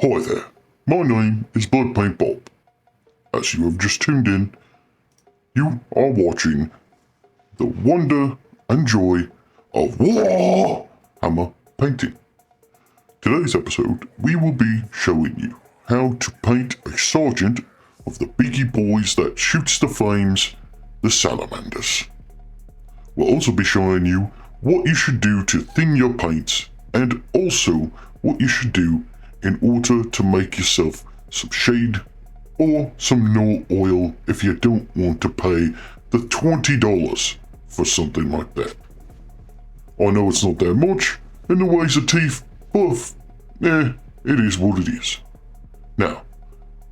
Hi there, my name is Blood Paint Bob. As you have just tuned in, you are watching the wonder and joy of Warhammer painting. Today's episode, we will be showing you how to paint a sergeant of the beaky boys that shoots the flames, the salamanders. We'll also be showing you what you should do to thin your paints, and also what you should do in order to make yourself some shade or some no oil if you don't want to pay the $20 for something like that. I know it's not that much in the ways of teeth, but it is what it is. Now,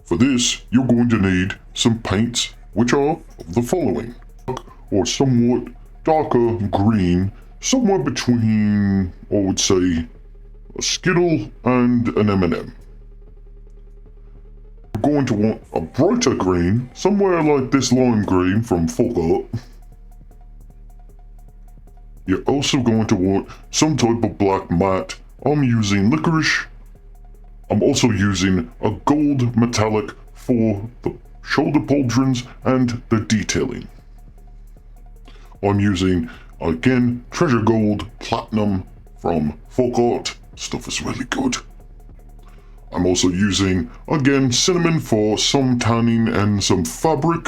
for this, you're going to need some paints, which are of the following, or somewhat darker green, somewhere between, I would say, a Skittle and an M&M. You're going to want a brighter green, somewhere like this lime green from FolkArt. You're also going to want some type of black matte. I'm using licorice. I'm also using a gold metallic for the shoulder pauldrons and the detailing. I'm using, again, treasure gold platinum from FolkArt. Stuff is really good. I'm also using, again, cinnamon for some tanning and some fabric.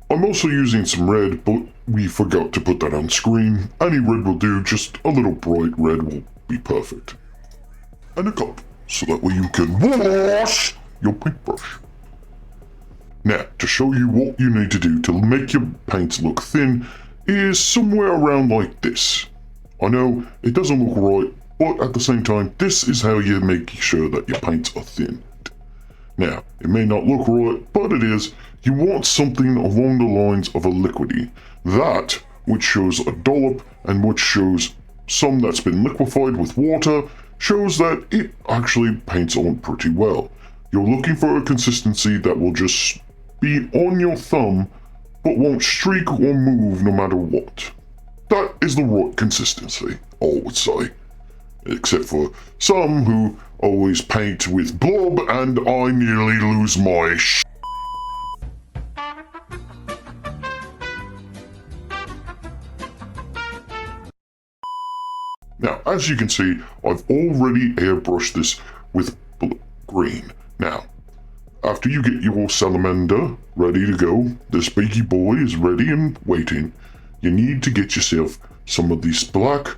I'm also using some red, but we forgot to put that on screen. Any red will do, just a little bright red will be perfect. And a cup, so that way you can wash your paintbrush. Now, to show you what you need to do to make your paints look thin is somewhere around like this. I know it doesn't look right, but at the same time, this is how you make sure that your paints are thin. Now, it may not look right, but it is. You want something along the lines of a liquidy. That, which shows a dollop and which shows some that's been liquefied with water, shows that it actually paints on pretty well. You're looking for a consistency that will just be on your thumb, but won't streak or move no matter what. That is the right consistency, I would say. Except for some who always paint with blob, and I nearly lose my Now, as you can see, I've already airbrushed this with green. Now, after you get your salamander ready to go, this beaky boy is ready and waiting, you need to get yourself some of these black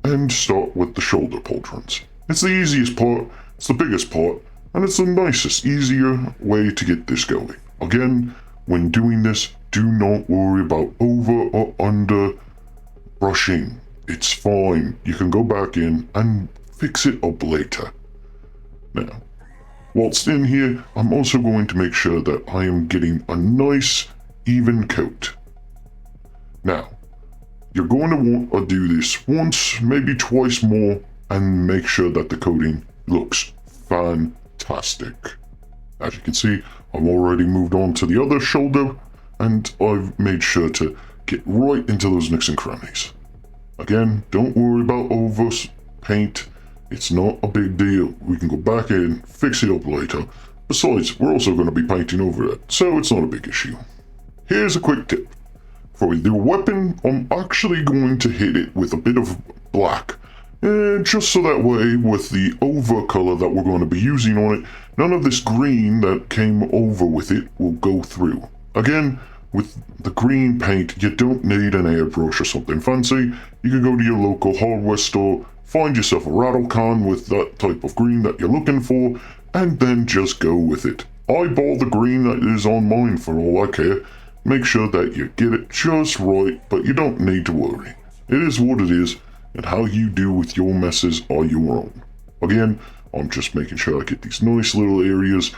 and start with the shoulder pauldrons. It's the easiest part, it's the biggest part, and it's the nicest, easier way to get this going. Again, when doing this, do not worry about over or under brushing. It's fine. You can go back in and fix it up later. Now, whilst in here, I'm also going to make sure that I am getting a nice, even coat. Now, you're going to want to do this once, maybe twice more, and make sure that the coating looks fantastic. As you can see, I've already moved on to the other shoulder, and I've made sure to get right into those nooks and crannies. Again, don't worry about over paint. It's not a big deal. We can go back in, fix it up later. Besides, we're also going to be painting over it, so it's not a big issue. Here's a quick tip. For the weapon, I'm actually going to hit it with a bit of black. Just so that way, with the over color that we're going to be using on it, none of this green that came over with it will go through. Again, with the green paint, you don't need an airbrush or something fancy. You can go to your local hardware store, find yourself a rattle can with that type of green that you're looking for, and then just go with it. Eyeball the green that is on mine for all I care. Make sure that you get it just right, but you don't need to worry. It is what it is, and how you do with your messes are your own. Again, I'm just making sure I get these nice little areas,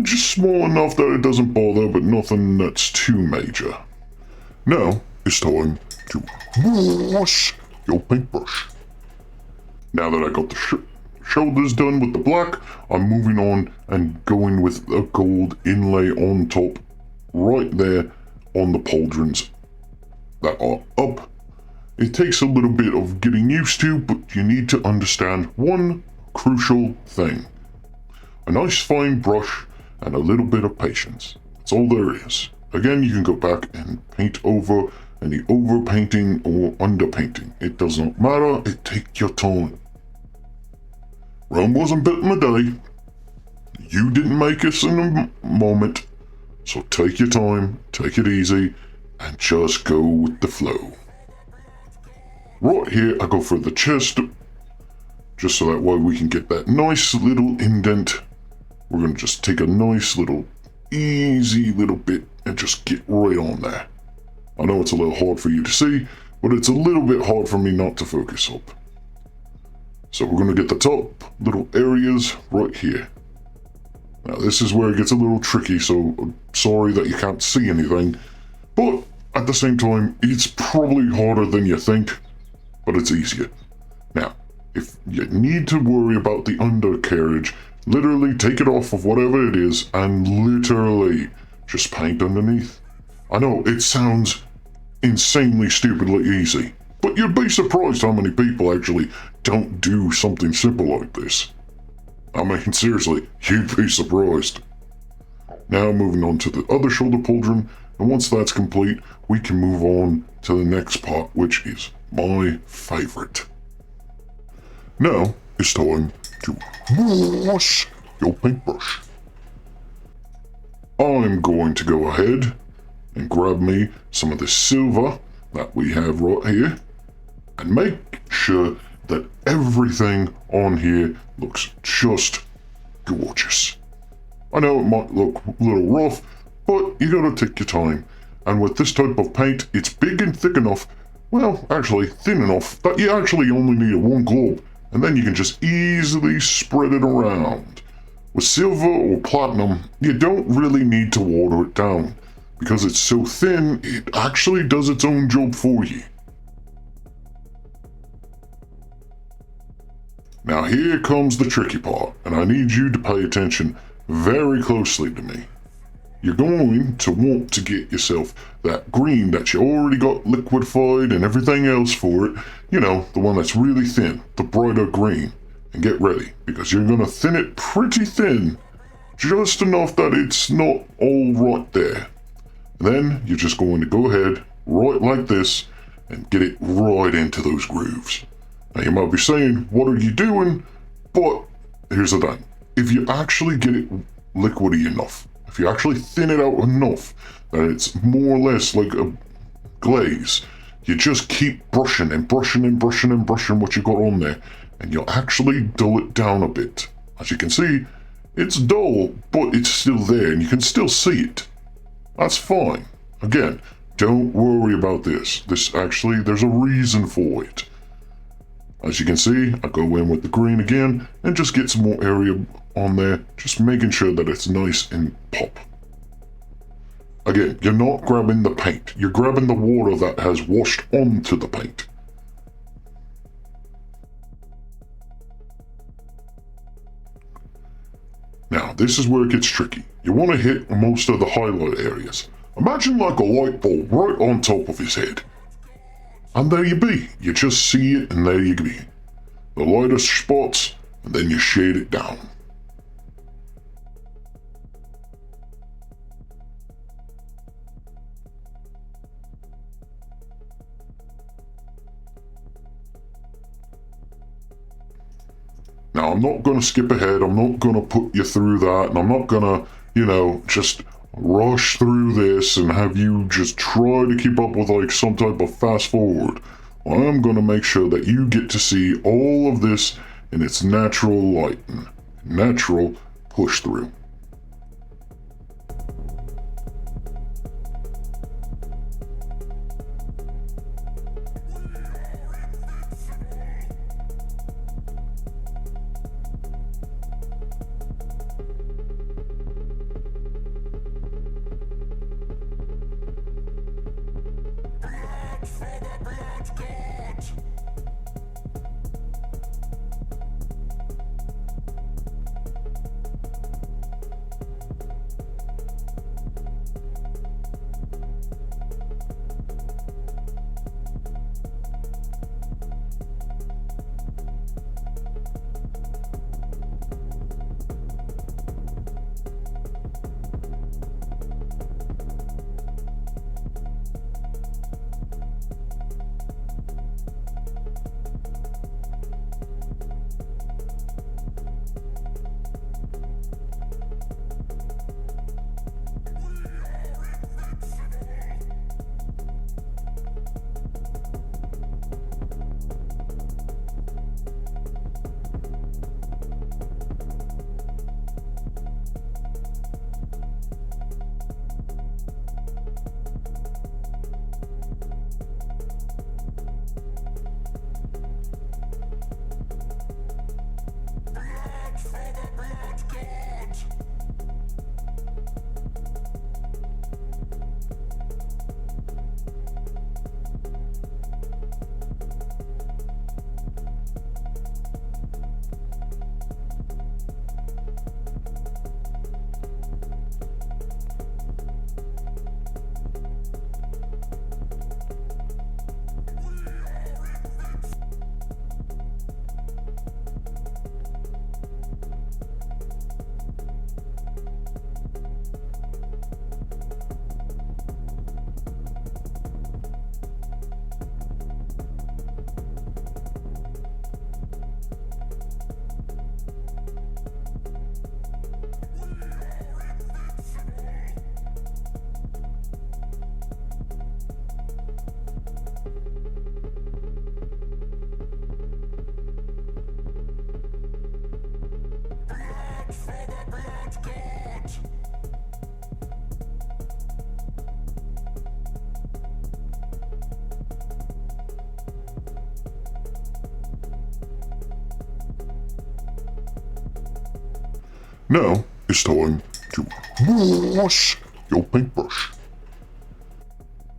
just small enough that it doesn't bother, but nothing that's too major. Now, it's time to wash your paintbrush. Now that I got the shoulders done with the black, I'm moving on and going with a gold inlay on top, right there on the pauldrons that are up. It takes a little bit of getting used to, but you need to understand, one, crucial thing. A nice fine brush and a little bit of patience. That's all there is. Again, you can go back and paint over any overpainting or underpainting. It does not matter. Take your time. Rome wasn't built in a day. You didn't make us in a moment. So take your time, take it easy, and just go with the flow. Right here, I go for the chest, just so that way we can get that nice little indent. We're going to just take a nice little, easy little bit and just get right on there. I know it's a little hard for you to see, but it's a little bit hard for me not to focus up. So we're going to get the top little areas right here. Now this is where it gets a little tricky, so I'm sorry that you can't see anything, but at the same time, it's probably harder than you think, but it's easier. Now, if you need to worry about the undercarriage, literally take it off of whatever it is and literally just paint underneath. I know it sounds insanely stupidly easy, but you'd be surprised how many people actually don't do something simple like this. I mean, seriously, you'd be surprised. Now moving on to the other shoulder pauldron, and once that's complete, we can move on to the next part, which is my favorite. Now it's time to wash your paintbrush. I'm going to go ahead and grab me some of the silver that we have right here and make sure that everything on here looks just gorgeous. I know it might look a little rough, but you gotta take your time. And with this type of paint, it's big and thick enough, well, actually thin enough, that you actually only need one glob, and then you can just easily spread it around. With silver or platinum, you don't really need to water it down. Because it's so thin, it actually does its own job for you. Now here comes the tricky part, and I need you to pay attention very closely to me. You're going to want to get yourself that green that you already got liquefied and everything else for it. You know, the one that's really thin, the brighter green. And get ready, because you're going to thin it pretty thin, just enough that it's not all right there. Then you're just going to go ahead, right like this, and get it right into those grooves. Now you might be saying, what are you doing? But here's the thing. If you actually get it liquidy enough, if you actually thin it out enough that it's more or less like a glaze, you just keep brushing and brushing and brushing and brushing what you got on there, and you'll actually dull it down a bit. As you can see, it's dull, but it's still there and you can still see it. That's fine. Again, don't worry about this. There's a reason for it. As you can see, I go in with the green again and just get some more area on there, just making sure that it's nice and pop. Again, you're not grabbing the paint. You're grabbing the water that has washed onto the paint. Now, this is where it gets tricky. You want to hit most of the highlight areas. Imagine like a light bulb right on top of his head. And there you be. You just see it and there you be. The lightest spots, and then you shade it down. Now, I'm not going to skip ahead, I'm not going to put you through that, and I'm not going to, just rush through this and have you just try to keep up with like some type of fast forward. I'm going to make sure that you get to see all of this in its natural lighting, natural push through. Now it's time to wash your paintbrush.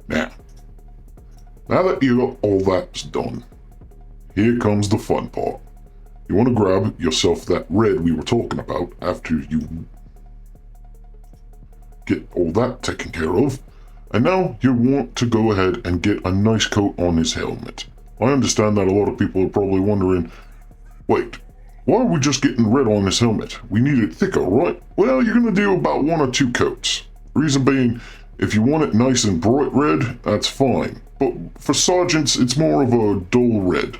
Now that you got all that done, here comes the fun part. You want to grab yourself that red we were talking about after you get all that taken care of. And now you want to go ahead and get a nice coat on his helmet. I understand that a lot of people are probably wondering, wait, why are we just getting red on his helmet? We need it thicker, right? Well, you're going to do about 1 or 2 coats. Reason being, if you want it nice and bright red, that's fine. But for sergeants, it's more of a dull red.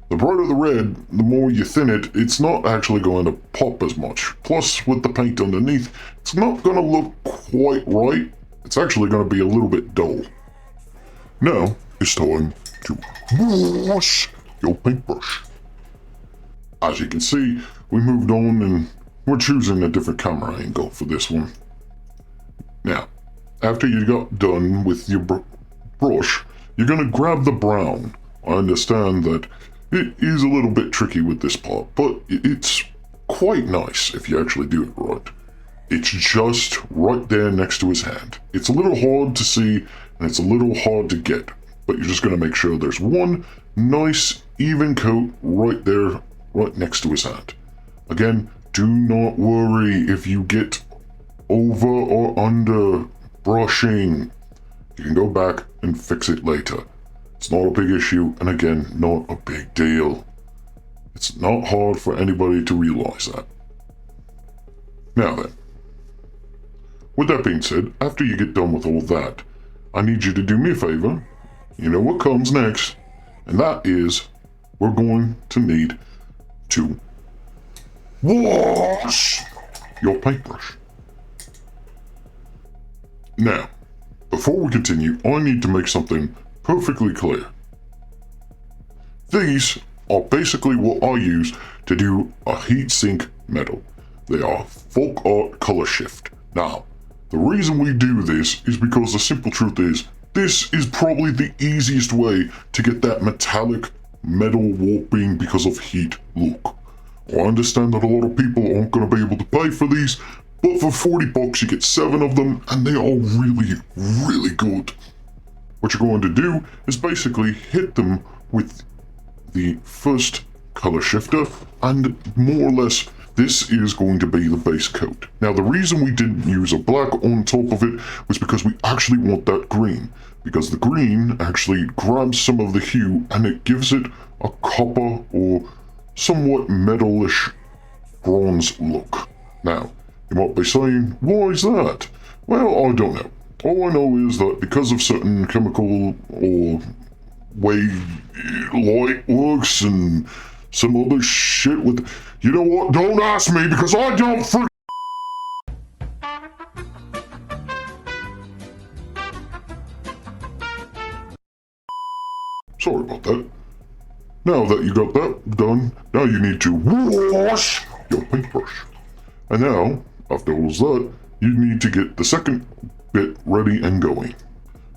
The brighter the red, the more you thin it, it's not actually going to pop as much. Plus, with the paint underneath, it's not going to look quite right. It's actually going to be a little bit dull. Now, it's time to wash your paintbrush. As you can see, we moved on and we're choosing a different camera angle for this one. Now, after you got done with your brush, you're going to grab the brown. I understand that it is a little bit tricky with this part, but it's quite nice if you actually do it right. It's just right there next to his hand. It's a little hard to see and it's a little hard to get, but you're just going to make sure there's one nice even coat right there, right next to his hand. Again, do not worry if you get over or under brushing. You can go back and fix it later. It's not a big issue, and again, not a big deal. It's not hard for anybody to realize that. Now then, with that being said, after you get done with all that, I need you to do me a favor. You know what comes next, and that is we're going to need to wash your paintbrush. Now, before we continue, I need to make something perfectly clear. These are basically what I use to do a heatsink metal. They are FolkArt color shift. Now, the reason we do this is because the simple truth is, this is probably the easiest way to get that metallic metal warping because of heat look. I understand that a lot of people aren't going to be able to pay for these, but for $40 you get 7 of them and they are really, really good. What you're going to do is basically hit them with the first color shifter, and more or less this is going to be the base coat. Now the reason we didn't use a black on top of it was because we actually want that green, because the green actually grabs some of the hue and it gives it a copper or somewhat metalish bronze look. Now, you might be saying, why is that? Well, I don't know. All I know is that because of certain chemical or way light works and some other shit with... You know what? Don't ask me because I don't Sorry about that. Now that you got that done, now you need to wash your paintbrush. And now, after all that, you need to get the second bit ready and going.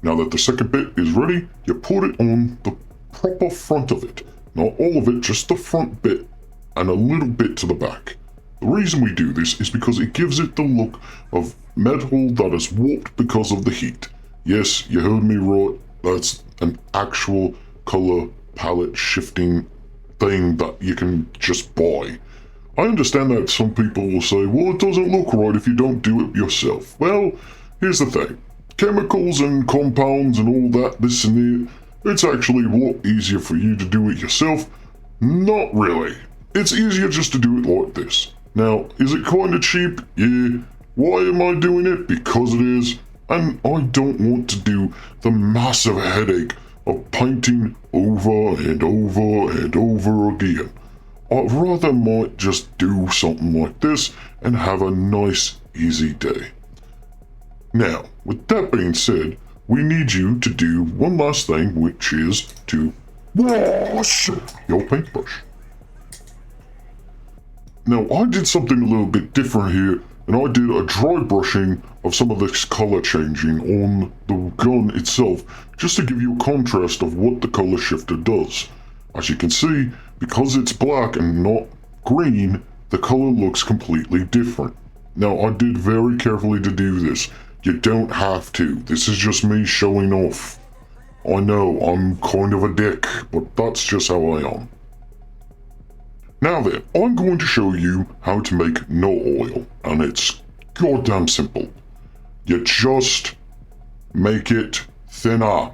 Now that the second bit is ready, you put it on the proper front of it. Not all of it, just the front bit and a little bit to the back. The reason we do this is because it gives it the look of metal that is warped because of the heat. Yes, you heard me right, that's an actual color palette shifting thing that you can just buy. I understand that some people will say, well, it doesn't look right if you don't do it yourself. Well, here's the thing. Chemicals and compounds and all that, this and that, it's actually a lot easier for you to do it yourself. Not really. It's easier just to do it like this. Now, is it kind of cheap? Yeah. Why am I doing it? Because it is. And I don't want to do the massive headache of painting over and over and over again. I'd rather might just do something like this and have a nice, easy day. Now, with that being said, we need you to do one last thing, which is to wash your paintbrush. Now, I did something a little bit different here, and I did a dry brushing of some of this color changing on the gun itself, just to give you a contrast of what the color shifter does. As you can see, because it's black and not green, the color looks completely different. Now, I did very carefully to do this. You don't have to. This is just me showing off. I know, I'm kind of a dick, but that's just how I am. Now then, I'm going to show you how to make no oil, and it's goddamn simple. You just make it thinner.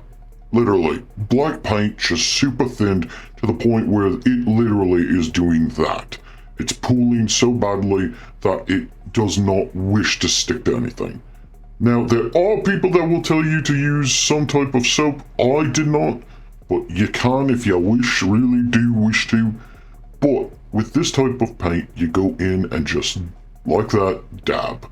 Literally, black paint just super thinned to the point where it literally is doing that. It's pooling so badly that it does not wish to stick to anything. Now, there are people that will tell you to use some type of soap. I did not, but you can if you wish, really do wish to. But with this type of paint, you go in and just, like that, dab.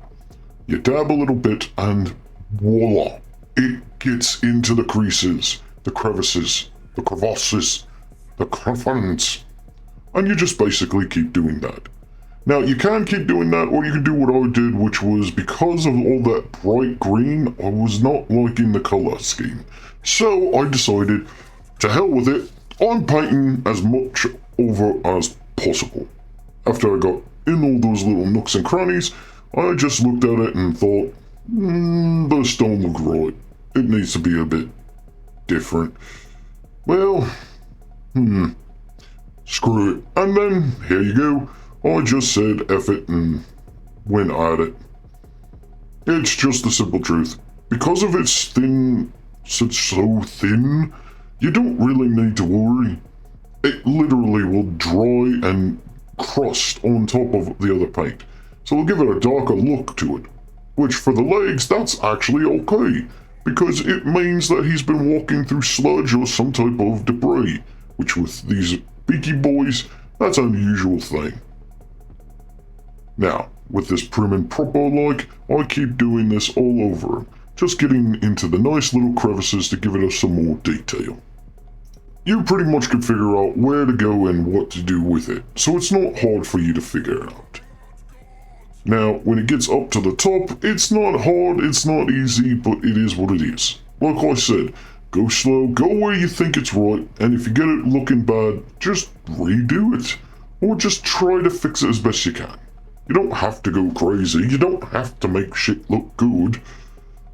You dab a little bit and voila. It gets into the creases, the crevices, the crevasses, the crevasse. And you just basically keep doing that. Now, you can keep doing that, or you can do what I did, which was because of all that bright green, I was not liking the color scheme. So I decided, to hell with it, I'm painting as much over as possible. After I got in all those little nooks and crannies, I just looked at it and thought, this don't look right. It needs to be a bit different. Well, screw it. And then, here you go. I just said F it and went at it. It's just the simple truth. Because of its thin, so thin, you don't really need to worry. It literally will dry and crust on top of the other paint. So it'll give it a darker look to it. Which for the legs, that's actually okay. Because it means that he's been walking through sludge or some type of debris. Which with these beaky boys, that's an unusual thing. Now, with this prim and proper like, I keep doing this all over, just getting into the nice little crevices to give it some more detail. You pretty much can figure out where to go and what to do with it, so it's not hard for you to figure it out. Now, when it gets up to the top, it's not hard, it's not easy, but it is what it is. Like I said, go slow, go where you think it's right, and if you get it looking bad, just redo it, or just try to fix it as best you can. You don't have to go crazy, you don't have to make shit look good.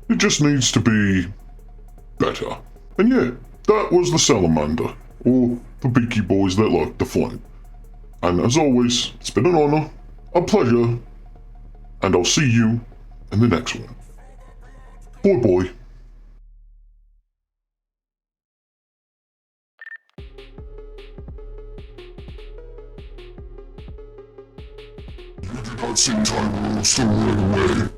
It just needs to be better. And yeah, that was the salamander, or the beaky boys that like to flame. And as always, it's been an honor, a pleasure, and I'll see you in the next one. Bye bye. You do not see time rules throw it away.